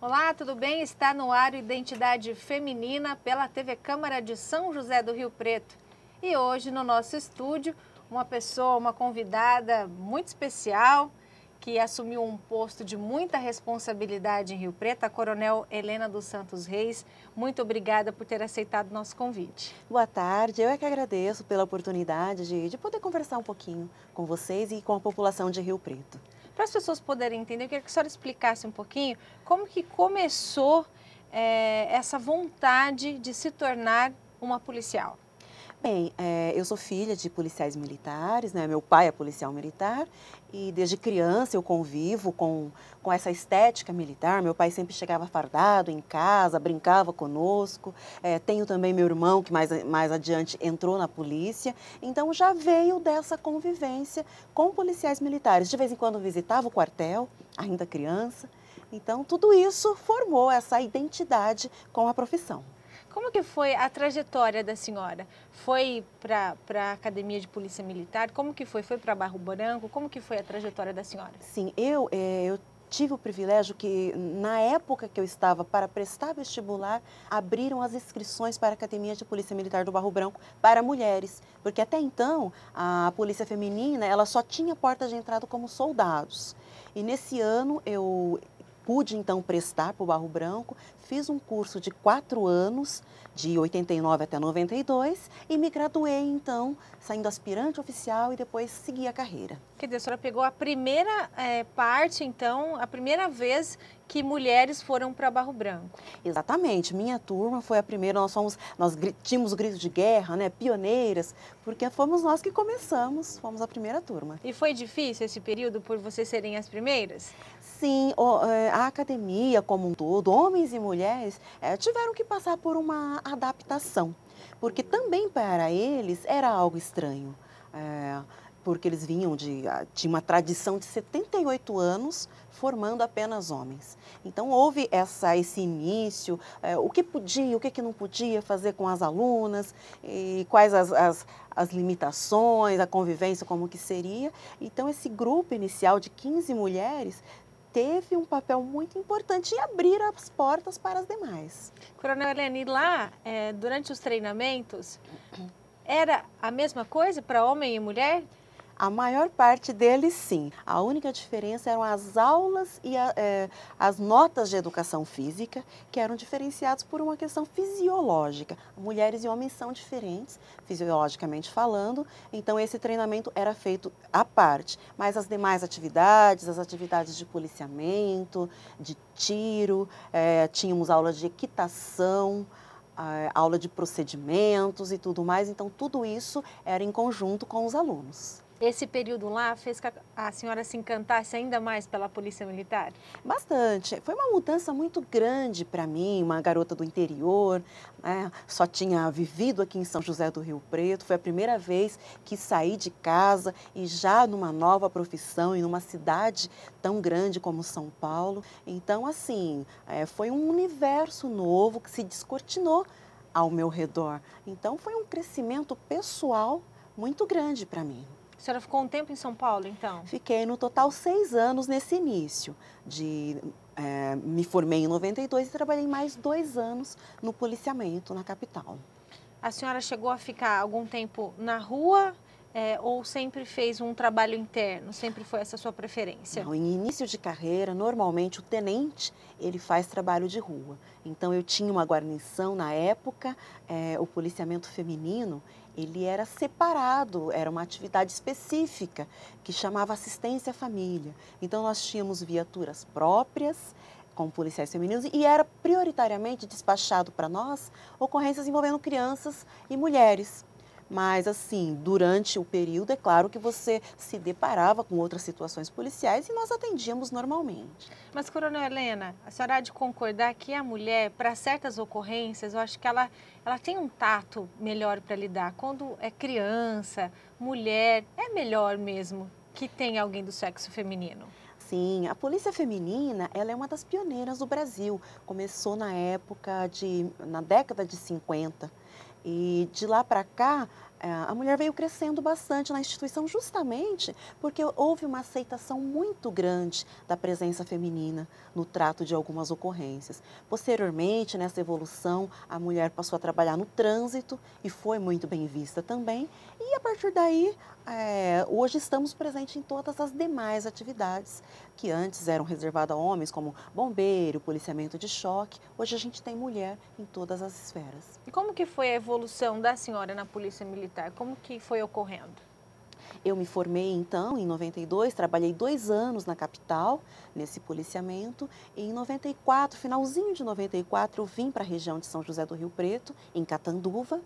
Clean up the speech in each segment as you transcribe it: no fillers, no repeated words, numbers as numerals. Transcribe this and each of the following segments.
Olá, tudo bem? Está no ar o Identidade Feminina pela TV Câmara de São José do Rio Preto. E hoje no nosso estúdio, uma convidada muito especial, que assumiu um posto de muita responsabilidade em Rio Preto, a Coronel Helena dos Santos Reis. Muito obrigada por ter aceitado o nosso convite. Boa tarde, eu é que agradeço pela oportunidade de poder conversar um pouquinho com vocês e com a população de Rio Preto. Para as pessoas poderem entender, eu queria que a senhora explicasse um pouquinho como que começou essa vontade de se tornar uma policial. Bem, eu sou filha de policiais militares, né? Meu pai é policial militar e desde criança eu convivo com essa estética militar. Meu pai sempre chegava fardado em casa, brincava conosco. Tenho também meu irmão que mais adiante entrou na polícia. Então já veio dessa convivência com policiais militares. De vez em quando visitava o quartel, ainda criança. Então tudo isso formou essa identidade com a profissão. Como que foi a trajetória da senhora? Foi para a Academia de Polícia Militar? Como que foi? Foi para Barro Branco? Como que foi a trajetória da senhora? Sim, eu tive o privilégio que, na época que eu estava para prestar vestibular, abriram as inscrições para a Academia de Polícia Militar do Barro Branco para mulheres. Porque até então, a polícia feminina, ela só tinha porta de entrada como soldados. E nesse ano, eu pude então prestar para o Barro Branco, fiz um curso de 4 anos, de 89 até 92, e me graduei então, saindo aspirante oficial e depois segui a carreira. Quer dizer, a senhora pegou a primeira parte, então, a primeira vez que mulheres foram para Barro Branco. Exatamente, minha turma foi a primeira, nós tínhamos o grito de guerra, né, pioneiras, porque fomos nós que começamos, fomos a primeira turma. E foi difícil esse período por vocês serem as primeiras? Sim, a academia como um todo, homens e mulheres, tiveram que passar por uma adaptação, porque também para eles era algo estranho, porque eles vinham tinha uma tradição de 78 anos formando apenas homens. Então houve esse início, o que podia, o que não podia fazer com as alunas, e quais as limitações, a convivência, como que seria. Então esse grupo inicial de 15 mulheres teve um papel muito importante em abrir as portas para as demais. Coronel Helena, e lá, durante os treinamentos, era a mesma coisa para homem e mulher? A maior parte deles, sim. A única diferença eram as aulas e as notas de educação física, que eram diferenciados por uma questão fisiológica. Mulheres e homens são diferentes, fisiologicamente falando, então esse treinamento era feito à parte. Mas as demais atividades, as atividades de policiamento, de tiro, tínhamos aulas de equitação, aula de procedimentos e tudo mais, então tudo isso era em conjunto com os alunos. Esse período lá fez que a senhora se encantasse ainda mais pela Polícia Militar? Bastante. Foi uma mudança muito grande para mim, uma garota do interior, né? Só tinha vivido aqui em São José do Rio Preto. Foi a primeira vez que saí de casa e já numa nova profissão e numa cidade tão grande como São Paulo. Então, assim, foi um universo novo que se descortinou ao meu redor. Então, foi um crescimento pessoal muito grande para mim. A senhora ficou um tempo em São Paulo, então? Fiquei no total 6 anos nesse início. Me formei em 92 e trabalhei mais 2 anos no policiamento na capital. A senhora chegou a ficar algum tempo na rua ou sempre fez um trabalho interno? Sempre foi essa a sua preferência? Não, em início de carreira, normalmente o tenente, ele faz trabalho de rua. Então eu tinha uma guarnição na época, o policiamento feminino, ele era separado, era uma atividade específica que chamava assistência à família. Então nós tínhamos viaturas próprias com policiais femininos e era prioritariamente despachado para nós ocorrências envolvendo crianças e mulheres. Mas, assim, durante o período, é claro que você se deparava com outras situações policiais e nós atendíamos normalmente. Mas, Coronel Helena, a senhora há de concordar que a mulher, para certas ocorrências, eu acho que ela tem um tato melhor para lidar. Quando é criança, mulher, é melhor mesmo que tem alguém do sexo feminino? Sim, a Polícia Feminina, ela é uma das pioneiras do Brasil. Começou na década de 50. E de lá para cá, a mulher veio crescendo bastante na instituição justamente porque houve uma aceitação muito grande da presença feminina no trato de algumas ocorrências. Posteriormente, nessa evolução, a mulher passou a trabalhar no trânsito e foi muito bem vista também. E a partir daí, hoje estamos presentes em todas as demais atividades que antes eram reservadas a homens, como bombeiro, policiamento de choque. Hoje a gente tem mulher em todas as esferas. E como que foi a evolução da senhora na Polícia Militar? Como que foi ocorrendo? Eu me formei, então, em 92, trabalhei 2 anos na capital, nesse policiamento, e em 94, finalzinho de 94, eu vim para a região de São José do Rio Preto, em Catanduva,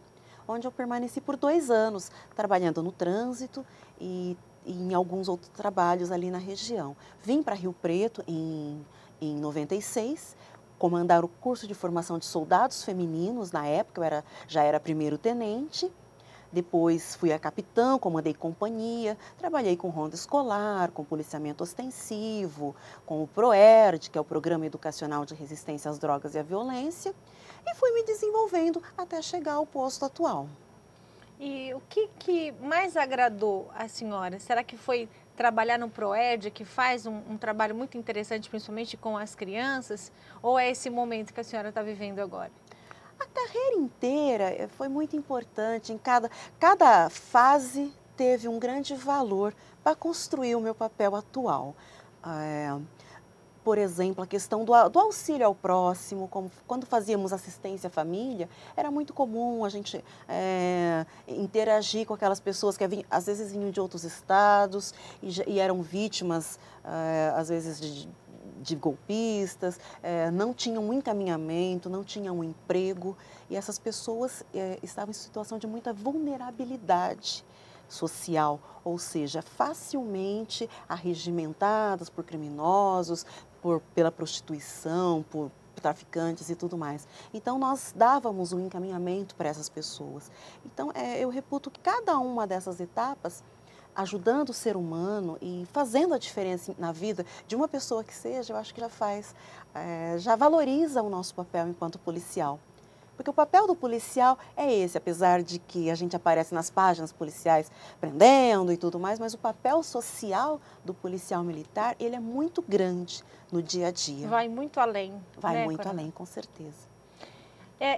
onde eu permaneci por 2 anos, trabalhando no trânsito e em alguns outros trabalhos ali na região. Vim para Rio Preto em 96, comandar o curso de formação de soldados femininos, na época eu já era primeiro-tenente. Depois fui a capitão, comandei companhia, trabalhei com ronda escolar, com policiamento ostensivo, com o PROERD, que é o Programa Educacional de Resistência às Drogas e à Violência, e fui me desenvolvendo até chegar ao posto atual. E o que mais agradou a senhora? Será que foi trabalhar no PROERD, que faz um trabalho muito interessante, principalmente com as crianças? Ou é esse momento que a senhora está vivendo agora? A carreira inteira foi muito importante, cada fase teve um grande valor para construir o meu papel atual. Por exemplo, a questão do auxílio ao próximo, como quando fazíamos assistência à família, era muito comum a gente interagir com aquelas pessoas que às vezes vinham de outros estados e eram vítimas, às vezes, de golpistas, não tinham um encaminhamento, não tinham um emprego, e essas pessoas estavam em situação de muita vulnerabilidade social, ou seja, facilmente arregimentadas por criminosos, pela prostituição, por traficantes e tudo mais. Então, nós dávamos um encaminhamento para essas pessoas. Então, eu reputo que cada uma dessas etapas, ajudando o ser humano e fazendo a diferença na vida de uma pessoa que seja, eu acho que já valoriza o nosso papel enquanto policial. Porque o papel do policial é esse, apesar de que a gente aparece nas páginas policiais prendendo e tudo mais, mas o papel social do policial militar, ele é muito grande no dia a dia. Vai muito além. Vai muito além, com certeza.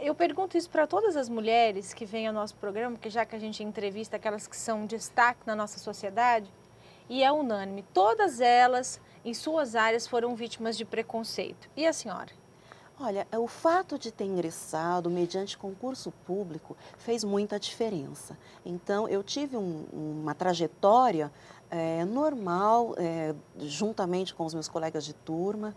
Eu pergunto isso para todas as mulheres que vêm ao nosso programa, porque já que a gente entrevista aquelas que são destaque na nossa sociedade, e é unânime, todas elas, em suas áreas, foram vítimas de preconceito. E a senhora? Olha, o fato de ter ingressado mediante concurso público fez muita diferença. Então, eu tive uma trajetória normal, juntamente com os meus colegas de turma.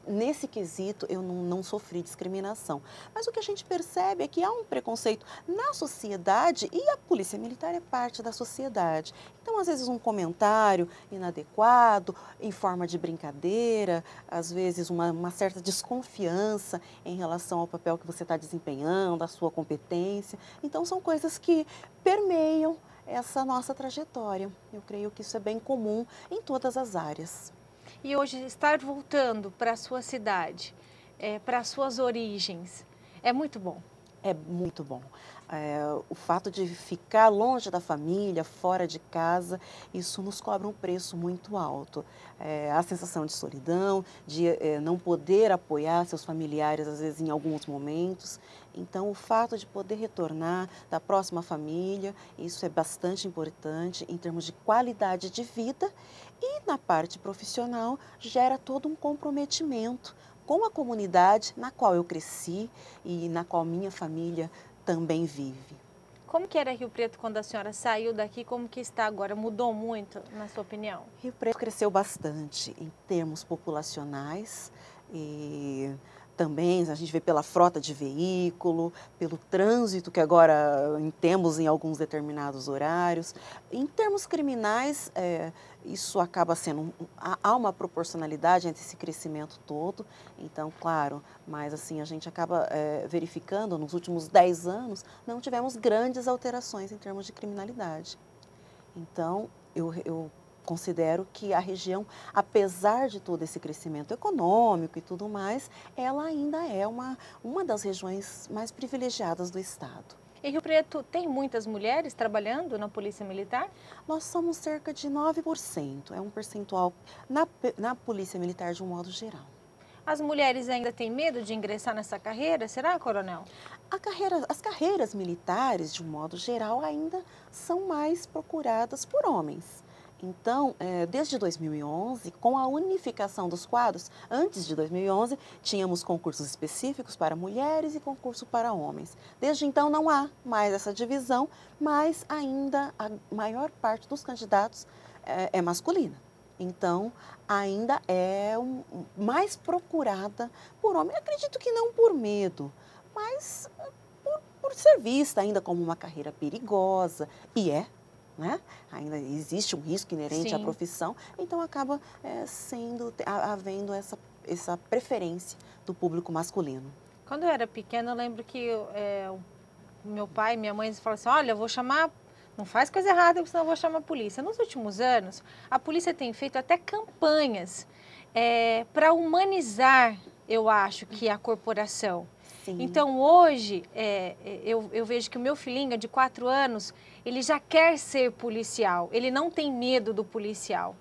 Nesse quesito, eu não sofri discriminação. Mas o que a gente percebe é que há um preconceito na sociedade e a Polícia Militar é parte da sociedade. Então, às vezes, um comentário inadequado, em forma de brincadeira, às vezes uma certa desconfiança em relação ao papel que você está desempenhando, a sua competência. Então, são coisas que permeiam essa nossa trajetória. Eu creio que isso é bem comum em todas as áreas. E hoje, estar voltando para a sua cidade, para as suas origens, é muito bom? É muito bom. O fato de ficar longe da família, fora de casa, isso nos cobra um preço muito alto. A sensação de solidão, de não poder apoiar seus familiares, às vezes, em alguns momentos. Então, o fato de poder retornar da próxima família, isso é bastante importante em termos de qualidade de vida e, na parte profissional, gera todo um comprometimento com a comunidade na qual eu cresci e na qual minha família também vive. Como que era Rio Preto quando a senhora saiu daqui? Como que está agora? Mudou muito, na sua opinião? Rio Preto cresceu bastante em termos populacionais e também a gente vê pela frota de veículo, pelo trânsito que agora temos em alguns determinados horários. Em termos criminais, isso acaba sendo, há uma proporcionalidade entre esse crescimento todo. Então, claro, mas assim, a gente acaba verificando, nos últimos 10 anos, não tivemos grandes alterações em termos de criminalidade. Então, eu considero que a região, apesar de todo esse crescimento econômico e tudo mais, ela ainda é uma das regiões mais privilegiadas do estado. Em Rio Preto tem muitas mulheres trabalhando na Polícia Militar? Nós somos cerca de 9%, é um percentual na Polícia Militar de um modo geral. As mulheres ainda têm medo de ingressar nessa carreira, será, coronel? As carreiras militares, de um modo geral, ainda são mais procuradas por homens. Então, desde 2011, com a unificação dos quadros, antes de 2011, tínhamos concursos específicos para mulheres e concurso para homens. Desde então não há mais essa divisão, mas ainda a maior parte dos candidatos é masculina. Então, ainda é mais procurada por homem. Acredito que não por medo, mas por ser vista ainda como uma carreira perigosa, e né? Ainda existe um risco inerente à profissão, então acaba havendo essa preferência do público masculino. Quando eu era pequena, eu lembro que meu pai e minha mãe falaram assim, olha, eu vou chamar, não faz coisa errada, senão eu vou chamar a polícia. Nos últimos anos, a polícia tem feito até campanhas para humanizar, eu acho, que a corporação. Sim. Então, hoje, eu vejo que o meu filhinho, de 4 anos, ele já quer ser policial, ele não tem medo do policial.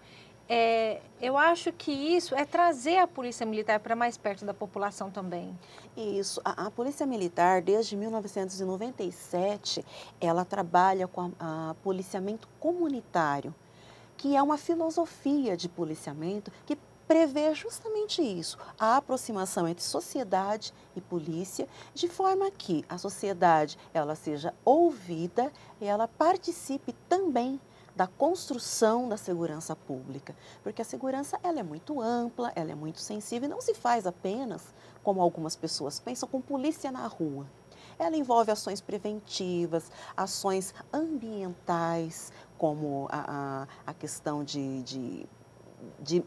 Eu acho que isso é trazer a Polícia Militar para mais perto da população também. Isso. A Polícia Militar, desde 1997, ela trabalha com a policiamento comunitário, que é uma filosofia de policiamento que prevê justamente isso, a aproximação entre sociedade e polícia, de forma que a sociedade ela seja ouvida e ela participe também da construção da segurança pública, porque a segurança ela é muito ampla, ela é muito sensível e não se faz apenas, como algumas pessoas pensam, com polícia na rua. Ela envolve ações preventivas, ações ambientais, como a questão de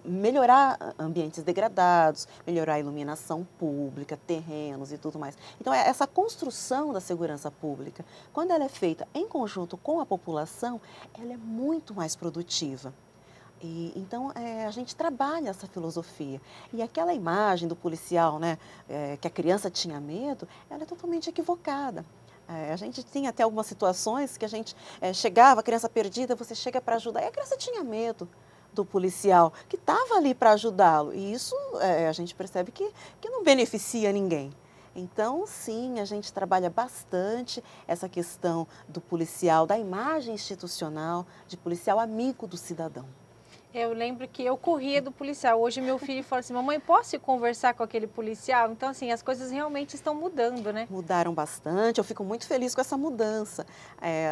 melhorar ambientes degradados, melhorar a iluminação pública, terrenos e tudo mais. Então, essa construção da segurança pública, quando ela é feita em conjunto com a população, ela é muito mais produtiva. Então, a gente trabalha essa filosofia. E aquela imagem do policial, né, que a criança tinha medo, ela é totalmente equivocada. A gente tinha até algumas situações que a gente chegava, a criança perdida, você chega para ajudar, e a criança tinha medo do policial que estava ali para ajudá-lo. E isso a gente percebe que não beneficia ninguém. Então, sim, a gente trabalha bastante essa questão do policial, da imagem institucional, de policial amigo do cidadão. Eu lembro que eu corria do policial. Hoje meu filho fala assim, mamãe, posso ir conversar com aquele policial? Então, assim, as coisas realmente estão mudando, né? Mudaram bastante, eu fico muito feliz com essa mudança.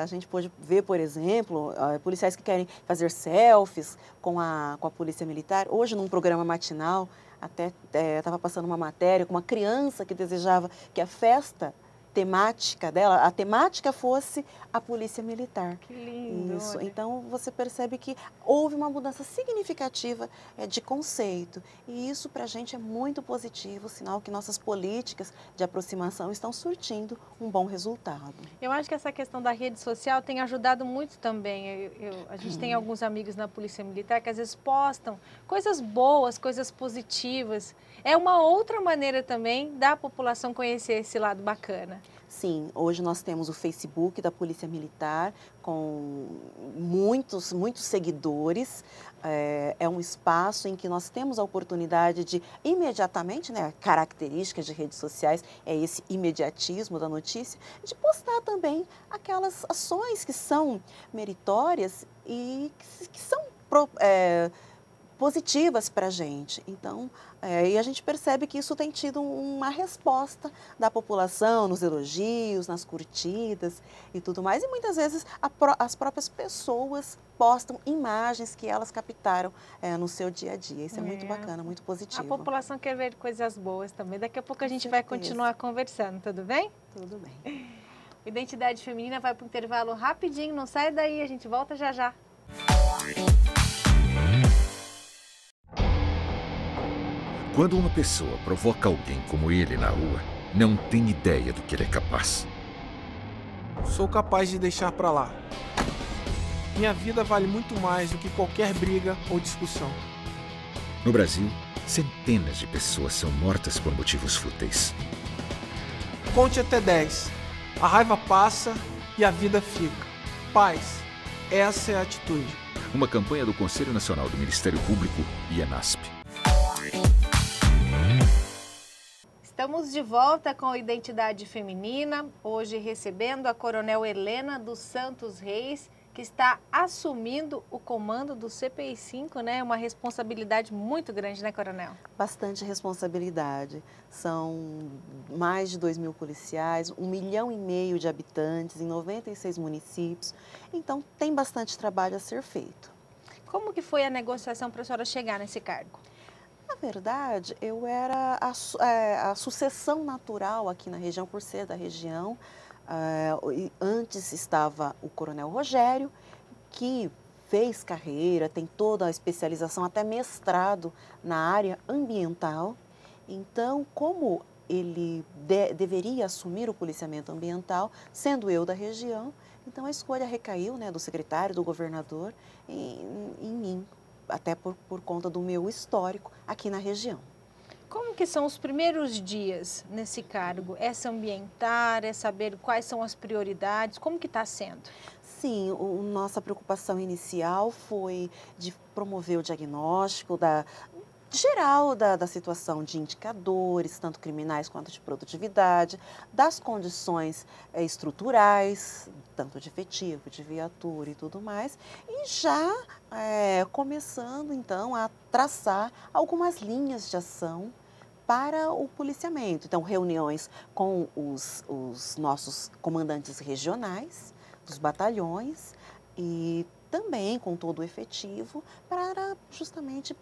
A gente pode ver, por exemplo, policiais que querem fazer selfies com a Polícia Militar. Hoje, num programa matinal, até estava passando uma matéria com uma criança que desejava que a festa temática dela, a temática fosse a Polícia Militar. Que lindo! Isso. Olha. Então, você percebe que houve uma mudança significativa de conceito. E isso, para a gente, é muito positivo, sinal que nossas políticas de aproximação estão surtindo um bom resultado. Eu acho que essa questão da rede social tem ajudado muito também. A gente tem alguns amigos na Polícia Militar que às vezes postam coisas boas, coisas positivas. É uma outra maneira também da população conhecer esse lado bacana. Sim, hoje nós temos o Facebook da Polícia Militar com muitos seguidores. É um espaço em que nós temos a oportunidade de imediatamente, né, características de redes sociais, é esse imediatismo da notícia, de postar também aquelas ações que são meritórias e que são positivas para a gente. Então, e a gente percebe que isso tem tido uma resposta da população nos elogios, nas curtidas e tudo mais. E muitas vezes as próprias pessoas postam imagens que elas captaram no seu dia a dia. Isso é muito bacana, muito positivo. A população quer ver coisas boas também. Daqui a pouco a gente vai continuar conversando, tudo bem? Tudo bem. Identidade Feminina vai para o intervalo rapidinho, não sai daí, a gente volta já já. Quando uma pessoa provoca alguém como ele na rua, não tem ideia do que ele é capaz. Sou capaz de deixar pra lá. Minha vida vale muito mais do que qualquer briga ou discussão. No Brasil, centenas de pessoas são mortas por motivos fúteis. Conte até 10. A raiva passa e a vida fica. Paz. Essa é a atitude. Uma campanha do Conselho Nacional do Ministério Público e ENASP. Estamos de volta com Identidade Feminina, hoje recebendo a Coronel Helena dos Santos Reis, que está assumindo o comando do CPI-5, né? Uma responsabilidade muito grande, né, Coronel? Bastante responsabilidade. São mais de 2.000 policiais, 1,5 milhão de habitantes em 96 municípios. Então, tem bastante trabalho a ser feito. Como que foi a negociação para a senhora chegar nesse cargo? Na verdade, eu era a sucessão natural aqui na região, por ser da região. Antes estava o Coronel Rogério, que fez carreira, tem toda a especialização, até mestrado na área ambiental. Então, como ele deveria assumir o policiamento ambiental, sendo eu da região, então a escolha recaiu, né, do secretário, do governador, em mim, até por conta do meu histórico aqui na região. Como que são os primeiros dias nesse cargo? É se ambientar, é saber quais são as prioridades, como que está sendo? Sim, nossa preocupação inicial foi de promover o diagnóstico geral da situação de indicadores, tanto criminais quanto de produtividade, das condições estruturais, tanto de efetivo, de viatura e tudo mais, e já começando então a traçar algumas linhas de ação para o policiamento. Então, reuniões com os nossos comandantes regionais, dos batalhões, e também com todo o efetivo para justamente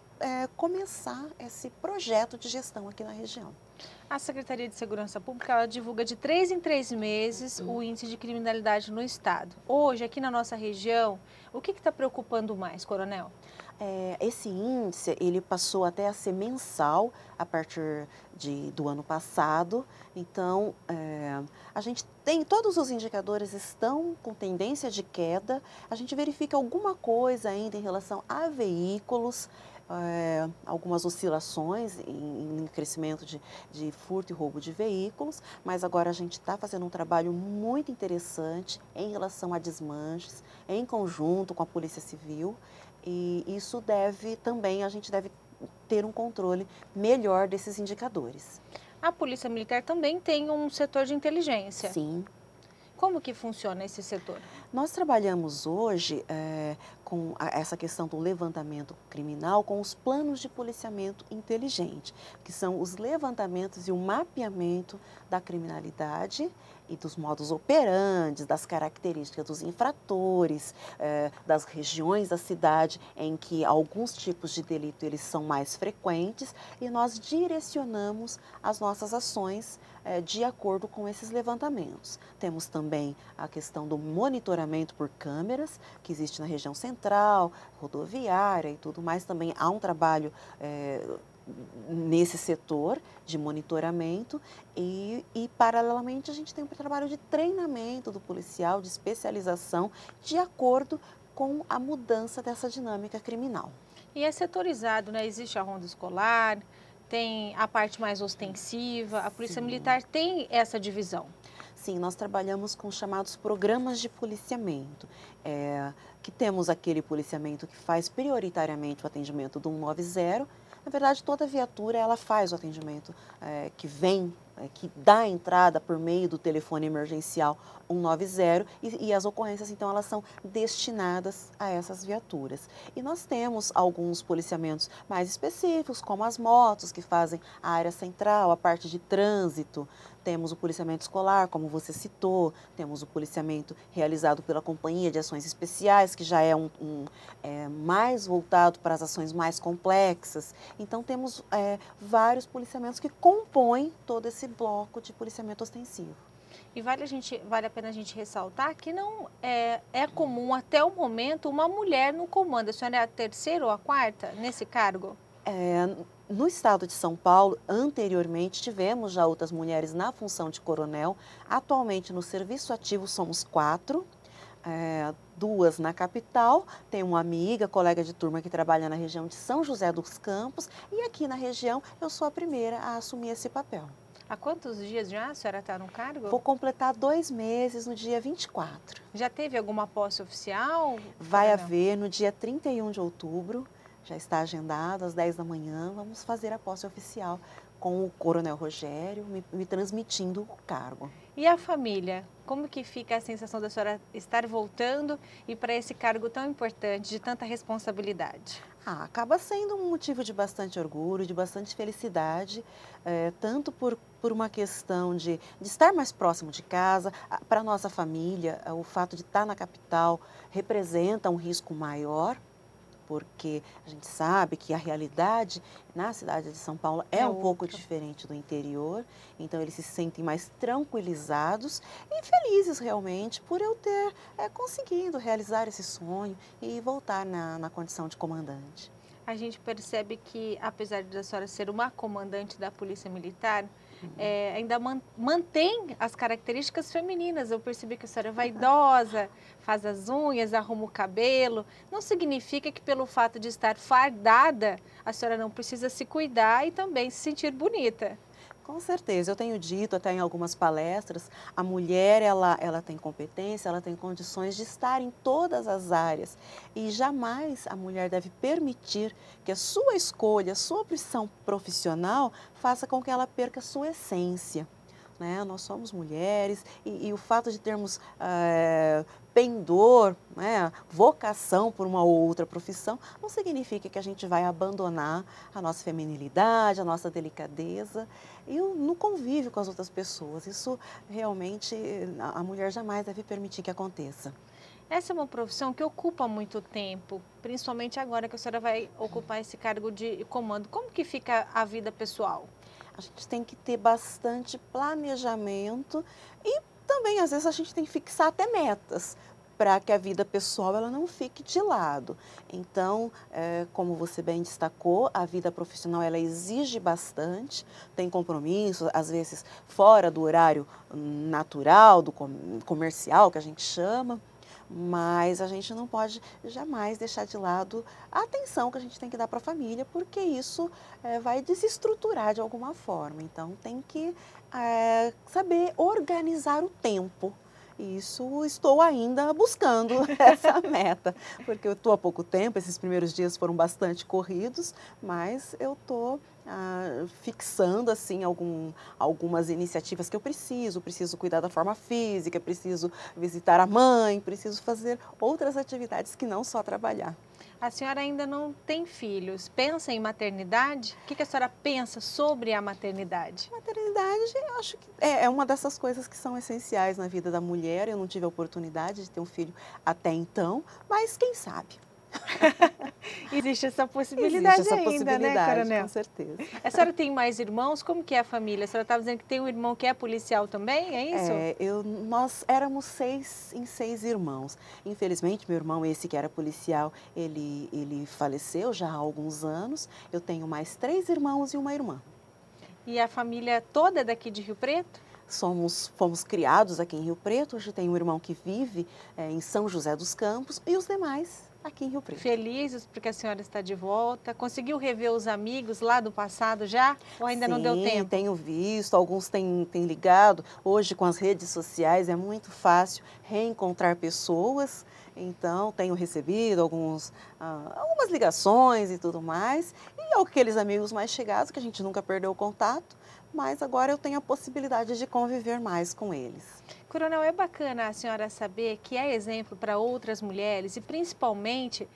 começar esse projeto de gestão aqui na região. A Secretaria de Segurança Pública, ela divulga de 3 em 3 meses o índice de criminalidade no estado. Hoje, aqui na nossa região, o que está preocupando mais, Coronel? Esse índice, ele passou até a ser mensal a partir do ano passado. Então, a gente tem, todos os indicadores estão com tendência de queda. A gente verifica alguma coisa ainda em relação a veículos, algumas oscilações em crescimento de furto e roubo de veículos, mas agora a gente está fazendo um trabalho muito interessante em relação a desmanches, em conjunto com a Polícia Civil, e isso a gente deve ter um controle melhor desses indicadores. A Polícia Militar também tem um setor de inteligência. Sim. Como que funciona esse setor? Nós trabalhamos hoje com essa questão do levantamento criminal com os planos de policiamento inteligente, que são os levantamentos e o mapeamento da criminalidade e dos modus operandi, das características dos infratores, das regiões da cidade em que alguns tipos de delito eles são mais frequentes, e nós direcionamos as nossas ações de acordo com esses levantamentos. Temos também a questão do monitoramento por câmeras, que existe na região central, rodoviária e tudo mais. Também há um trabalho nesse setor de monitoramento e, paralelamente, a gente tem um trabalho de treinamento do policial, de especialização, de acordo com a mudança dessa dinâmica criminal. E é setorizado, né? Existe a ronda escolar, tem a parte mais ostensiva, a Polícia Militar tem essa divisão. Sim, nós trabalhamos com os chamados programas de policiamento, que temos aquele policiamento que faz prioritariamente o atendimento do 190. Na verdade, toda viatura ela faz o atendimento que dá entrada por meio do telefone emergencial 190 e as ocorrências, então, elas são destinadas a essas viaturas. E nós temos alguns policiamentos mais específicos, como as motos, que fazem a área central, a parte de trânsito. Temos o policiamento escolar, como você citou, temos o policiamento realizado pela Companhia de Ações Especiais, que já é mais voltado para as ações mais complexas. Então, temos vários policiamentos que compõem todo esse bloco de policiamento ostensivo. E vale a pena a gente ressaltar que não é comum, até o momento, uma mulher no comando. A senhora é a terceira ou a quarta nesse cargo? No estado de São Paulo, anteriormente, tivemos já outras mulheres na função de coronel. Atualmente, no serviço ativo, somos 4. 2 na capital, tenho uma amiga, colega de turma que trabalha na região de São José dos Campos, e aqui na região eu sou a primeira a assumir esse papel. Há quantos dias já a senhora está no cargo? Vou completar 2 meses no dia 24. Já teve alguma posse oficial? Vai haver no dia 31 de outubro, já está agendado, às 10 da manhã, vamos fazer a posse oficial com o Coronel Rogério me transmitindo o cargo. E a família? Como que fica a sensação da senhora estar voltando e para esse cargo tão importante, de tanta responsabilidade? Acaba sendo um motivo de bastante orgulho, de bastante felicidade, tanto por uma questão de estar mais próximo de casa. Para a nossa família, o fato de estar na capital representa um risco maior, porque a gente sabe que a realidade na cidade de São Paulo é um pouco diferente do interior, então eles se sentem mais tranquilizados e felizes realmente por eu ter conseguido realizar esse sonho e voltar na condição de comandante. A gente percebe que, apesar de a senhora ser uma comandante da Polícia Militar, ainda mantém as características femininas. Eu percebi que a senhora é vaidosa, faz as unhas, arruma o cabelo. Não significa que pelo fato de estar fardada, a senhora não precisa se cuidar e também se sentir bonita. Com certeza, eu tenho dito até em algumas palestras, a mulher ela tem competência, ela tem condições de estar em todas as áreas e jamais a mulher deve permitir que a sua escolha, a sua opção profissional faça com que ela perca a sua essência. Né? Nós somos mulheres e o fato de termos pendor, né, vocação por uma ou outra profissão, não significa que a gente vai abandonar a nossa feminilidade, a nossa delicadeza e no convívio com as outras pessoas. Isso realmente a mulher jamais deve permitir que aconteça. Essa é uma profissão que ocupa muito tempo, principalmente agora que a senhora vai ocupar esse cargo de comando. Como que fica a vida pessoal? A gente tem que ter bastante planejamento e também, às vezes, a gente tem que fixar até metas para que a vida pessoal ela não fique de lado. Então, como você bem destacou, a vida profissional ela exige bastante, tem compromissos, às vezes fora do horário natural, do comercial, que a gente chama. Mas a gente não pode jamais deixar de lado a atenção que a gente tem que dar para a família, porque isso vai desestruturar de alguma forma. Então, tem que saber organizar o tempo. Isso estou ainda buscando essa meta, porque eu estou há pouco tempo, esses primeiros dias foram bastante corridos, mas eu estou fixando assim algumas iniciativas que eu preciso cuidar da forma física, preciso visitar a mãe, preciso fazer outras atividades que não só trabalhar. A senhora ainda não tem filhos, pensa em maternidade? O que a senhora pensa sobre a maternidade? Maternidade, eu acho que é uma dessas coisas que são essenciais na vida da mulher. Eu não tive a oportunidade de ter um filho até então, mas quem sabe? Existe essa possibilidade ainda, né, Coronel? Com certeza. A senhora tem mais irmãos? Como que é a família? A senhora estava dizendo que tem um irmão que é policial também, é isso? Nós éramos 6 em 6 irmãos. Infelizmente, meu irmão, esse que era policial, ele faleceu já há alguns anos. Eu tenho mais 3 irmãos e uma irmã. E a família toda é daqui de Rio Preto? Fomos criados aqui em Rio Preto. Hoje tem um irmão que vive em São José dos Campos e os demais aqui em Rio Preto. Felizes porque a senhora está de volta. Conseguiu rever os amigos lá do passado já? Ou ainda não deu tempo? Sim, tenho visto. Alguns têm ligado. Hoje, com as redes sociais, é muito fácil reencontrar pessoas. Então, tenho recebido algumas ligações e tudo mais. E aqueles amigos mais chegados que a gente nunca perdeu o contato. Mas agora eu tenho a possibilidade de conviver mais com eles. Coronel, é bacana a senhora saber que é exemplo para outras mulheres e principalmente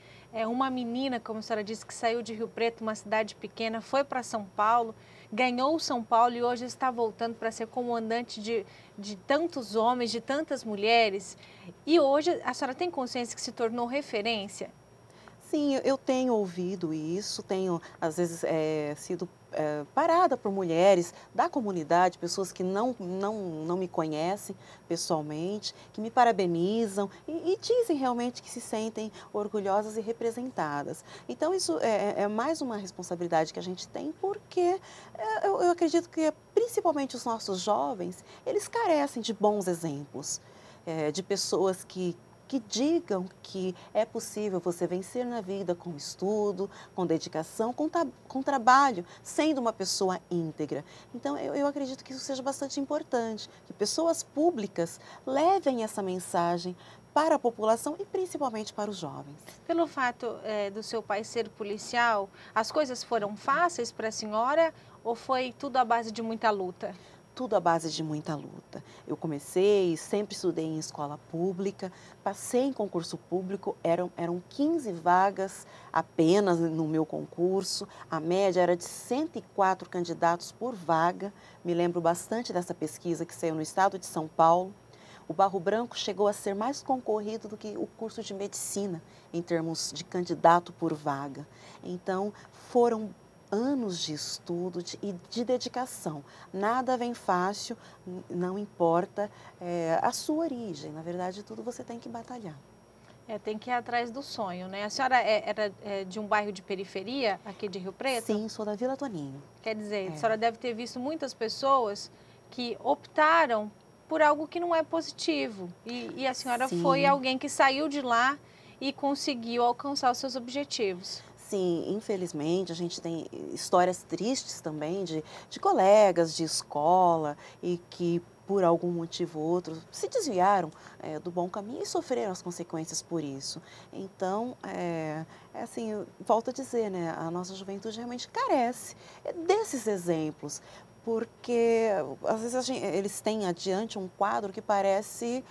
uma menina, como a senhora disse, que saiu de Rio Preto, uma cidade pequena, foi para São Paulo, ganhou São Paulo e hoje está voltando para ser comandante de tantos homens, de tantas mulheres. E hoje a senhora tem consciência que se tornou referência? Sim, eu tenho ouvido isso, tenho às vezes sido parada por mulheres da comunidade, pessoas que não me conhecem pessoalmente, que me parabenizam e dizem realmente que se sentem orgulhosas e representadas. Então isso é mais uma responsabilidade que a gente tem, porque eu acredito que principalmente os nossos jovens, eles carecem de bons exemplos, de pessoas que que digam que é possível você vencer na vida com estudo, com dedicação, com trabalho, sendo uma pessoa íntegra. Então, eu acredito que isso seja bastante importante, que pessoas públicas levem essa mensagem para a população e principalmente para os jovens. Pelo fato do seu pai ser policial, as coisas foram fáceis para a senhora ou foi tudo à base de muita luta? Tudo à base de muita luta. Eu comecei, sempre estudei em escola pública, passei em concurso público, eram 15 vagas apenas no meu concurso, a média era de 104 candidatos por vaga, me lembro bastante dessa pesquisa que saiu no estado de São Paulo. O Barro Branco chegou a ser mais concorrido do que o curso de medicina, em termos de candidato por vaga. Então, foram anos de estudo e de dedicação. Nada vem fácil, não importa a sua origem. Na verdade, tudo você tem que batalhar. Tem que ir atrás do sonho, né? A senhora era de um bairro de periferia, aqui de Rio Preto? Sim, sou da Vila Toninho. Quer dizer, a senhora deve ter visto muitas pessoas que optaram por algo que não é positivo. E a senhora Sim. foi alguém que saiu de lá e conseguiu alcançar os seus objetivos. Sim, infelizmente a gente tem histórias tristes também de colegas de escola e que por algum motivo ou outro se desviaram do bom caminho e sofreram as consequências por isso. Então, assim, eu volto a dizer, né, a nossa juventude realmente carece desses exemplos, porque às vezes eles têm adiante um quadro que parece...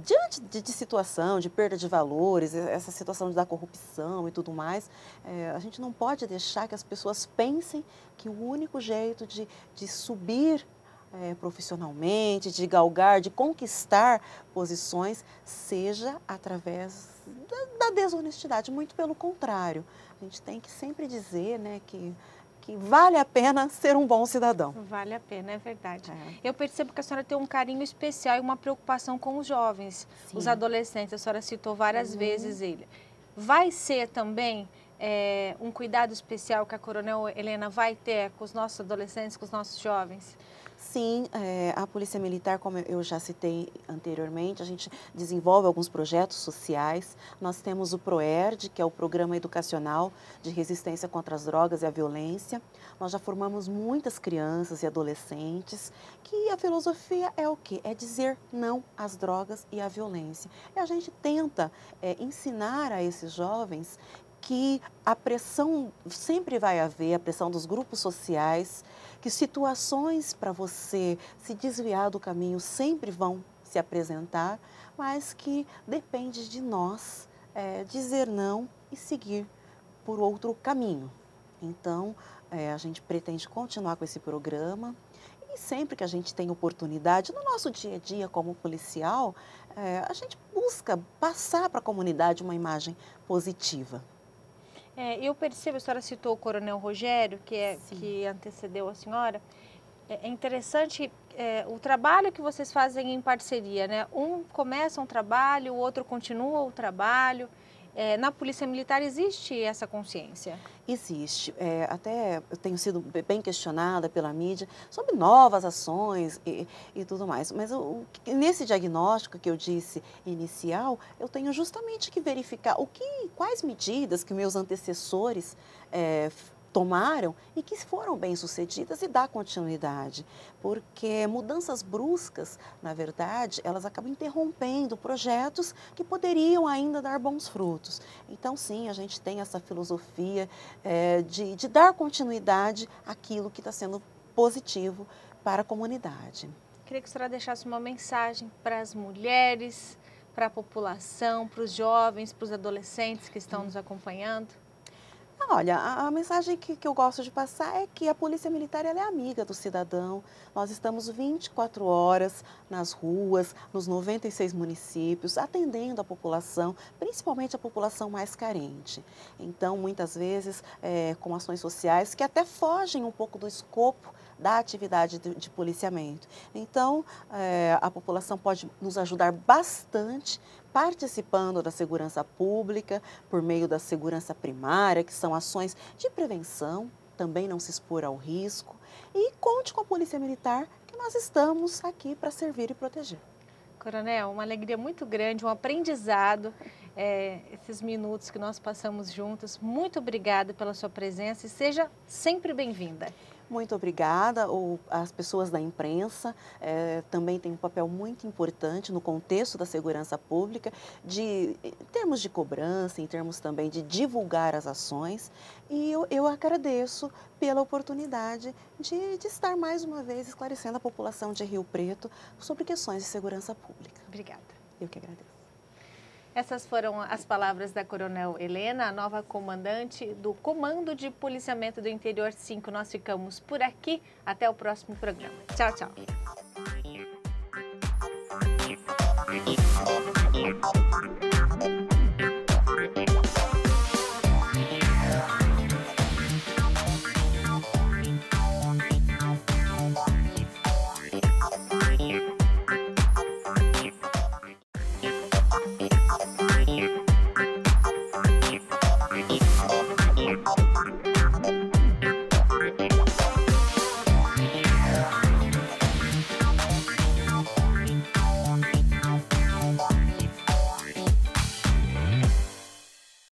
diante de situação, de perda de valores, essa situação da corrupção e tudo mais, a gente não pode deixar que as pessoas pensem que o único jeito de subir profissionalmente, de galgar, de conquistar posições, seja através da desonestidade. Muito pelo contrário, a gente tem que sempre dizer, né, que vale a pena ser um bom cidadão. Vale a pena, é verdade. Eu percebo que a senhora tem um carinho especial e uma preocupação com os jovens, Sim. os adolescentes. A senhora citou várias vezes ele. Vai ser também um cuidado especial que a Coronel Helena vai ter com os nossos adolescentes, com os nossos jovens? Sim, a Polícia Militar, como eu já citei anteriormente, a gente desenvolve alguns projetos sociais. Nós temos o PROERD, que é o Programa Educacional de Resistência contra as Drogas e a Violência. Nós já formamos muitas crianças e adolescentes, que a filosofia é o quê? É dizer não às drogas e à violência. E a gente tenta ensinar a esses jovens que a pressão sempre vai haver, a pressão dos grupos sociais, que situações para você se desviar do caminho sempre vão se apresentar, mas que depende de nós dizer não e seguir por outro caminho. Então, a gente pretende continuar com esse programa e sempre que a gente tem oportunidade, no nosso dia a dia como policial, a gente busca passar para a comunidade uma imagem positiva. Eu percebo, a senhora citou o Coronel Rogério, que antecedeu a senhora. É interessante o trabalho que vocês fazem em parceria, né? Um começa um trabalho, o outro continua o trabalho. Na Polícia Militar existe essa consciência? Existe. Até eu tenho sido bem questionada pela mídia sobre novas ações e tudo mais. Mas nesse diagnóstico que eu disse inicial, eu tenho justamente que verificar quais medidas que meus antecessores tomaram e que foram bem-sucedidas e dar continuidade. Porque mudanças bruscas, na verdade, elas acabam interrompendo projetos que poderiam ainda dar bons frutos. Então, sim, a gente tem essa filosofia de dar continuidade àquilo que está sendo positivo para a comunidade. Queria que a senhora deixasse uma mensagem para as mulheres, para a população, para os jovens, para os adolescentes que estão nos acompanhando. Olha, a mensagem que eu gosto de passar é que a Polícia Militar ela é amiga do cidadão. Nós estamos 24 horas nas ruas, nos 96 municípios, atendendo a população, principalmente a população mais carente. Então, muitas vezes, com ações sociais que até fogem um pouco do escopo da atividade de policiamento. Então, a população pode nos ajudar bastante participando da segurança pública, por meio da segurança primária, que são ações de prevenção, também não se expor ao risco. E conte com a Polícia Militar, que nós estamos aqui para servir e proteger. Coronel, uma alegria muito grande, um aprendizado, esses minutos que nós passamos juntos. Muito obrigada pela sua presença e seja sempre bem-vinda. Muito obrigada. As pessoas da imprensa também têm um papel muito importante no contexto da segurança pública, em termos de cobrança, em termos também de divulgar as ações. E eu agradeço pela oportunidade de estar mais uma vez esclarecendo a população de Rio Preto sobre questões de segurança pública. Obrigada. Eu que agradeço. Essas foram as palavras da Coronel Helena, a nova comandante do Comando de Policiamento do Interior 5. Nós ficamos por aqui. Até o próximo programa. Tchau, tchau.